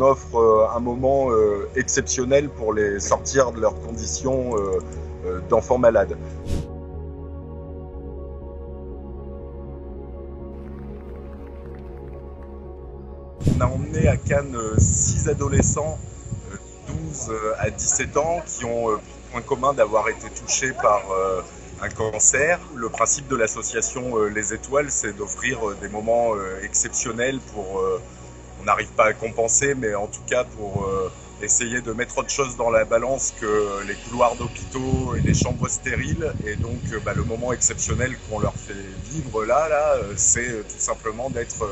On offre un moment exceptionnel pour les sortir de leurs conditions d'enfants malades. On a emmené à Cannes 6 adolescents, 12 à 17 ans, qui ont point commun d'avoir été touchés par un cancer. Le principe de l'association Les Étoiles, c'est d'offrir des moments exceptionnels pour, on n'arrive pas à compenser, mais en tout cas pour essayer de mettre autre chose dans la balance que les couloirs d'hôpitaux et les chambres stériles. Et donc le moment exceptionnel qu'on leur fait vivre là, c'est tout simplement d'être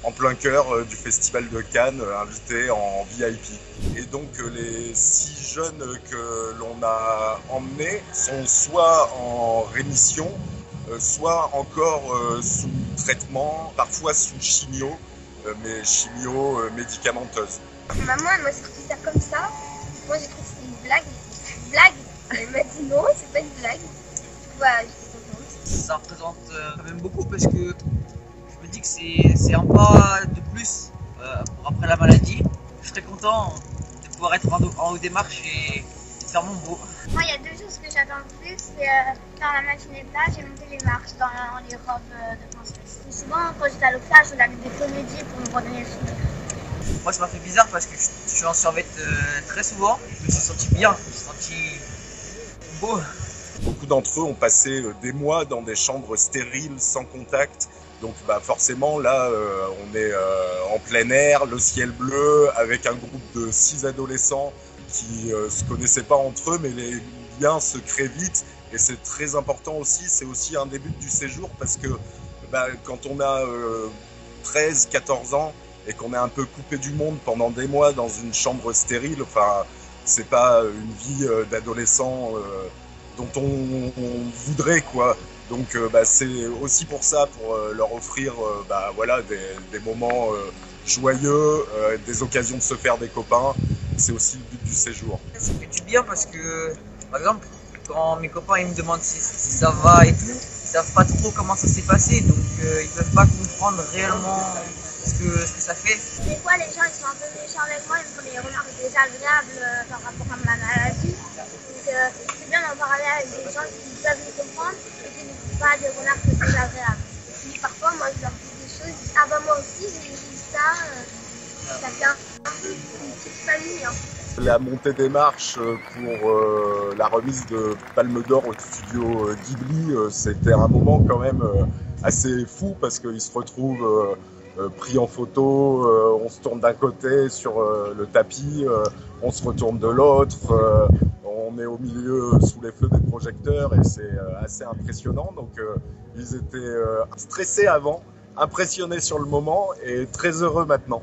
en plein cœur du Festival de Cannes, invités en VIP. Et donc les 6 jeunes que l'on a emmenés sont soit en rémission, soit encore sous traitement, parfois sous chimio, mais chimio médicamenteuse. Maman, elle m'a sorti ça comme ça. Moi, j'ai cru que c'était une blague. Une blague. Elle m'a dit non, c'est pas une blague. Voilà, j'étais contente. Ça représente quand même beaucoup parce que je me dis que c'est un pas de plus pour après la maladie. Je suis très content de pouvoir être en haut des marches et de faire mon beau. Moi, il y a 2 choses que j'attends le plus, c'est dans la matinée de là, j'ai monté les marches dans les robes de princesse. Souvent, quand j'étais à l'hôpital, je regardais des comédies pour me redonner le sourire. Moi, ça m'a fait bizarre parce que je suis en survêt très souvent. Je me suis senti bien, je me suis senti beau. Beaucoup d'entre eux ont passé des mois dans des chambres stériles, sans contact. Donc forcément, là, on est en plein air, le ciel bleu, avec un groupe de 6 adolescents qui se connaissaient pas entre eux, mais les liens se créent vite. Et c'est très important aussi, c'est aussi un début du séjour, parce que quand on a 13, 14 ans, et qu'on est un peu coupé du monde pendant des mois dans une chambre stérile, c'est pas une vie d'adolescent dont on voudrait, quoi. Donc c'est aussi pour ça, pour leur offrir des moments joyeux, des occasions de se faire des copains. C'est aussi le but du séjour. Ça fait du bien parce que, par exemple, quand mes copains ils me demandent si ça va et tout, ils savent pas trop comment ça s'est passé, donc ils peuvent pas comprendre réellement ce que ça fait. Des fois, les gens ils sont un peu méchants avec moi, ils me font des remarques désagréables par rapport à ma maladie. Donc c'est bien d'en parler avec des gens qui peuvent me comprendre et qui ne font pas des remarques désagréables. Et puis parfois, moi je leur dis des choses, je dis, ah bah moi aussi j'ai eu ça fait un peu une petite famille. Hein. La montée des marches pour la remise de Palme d'Or au studio Ghibli, c'était un moment quand même assez fou, parce qu'ils se retrouvent pris en photo, on se tourne d'un côté sur le tapis, on se retourne de l'autre, on est au milieu sous les feux des projecteurs, et c'est assez impressionnant. Donc ils étaient stressés avant, impressionnés sur le moment et très heureux maintenant.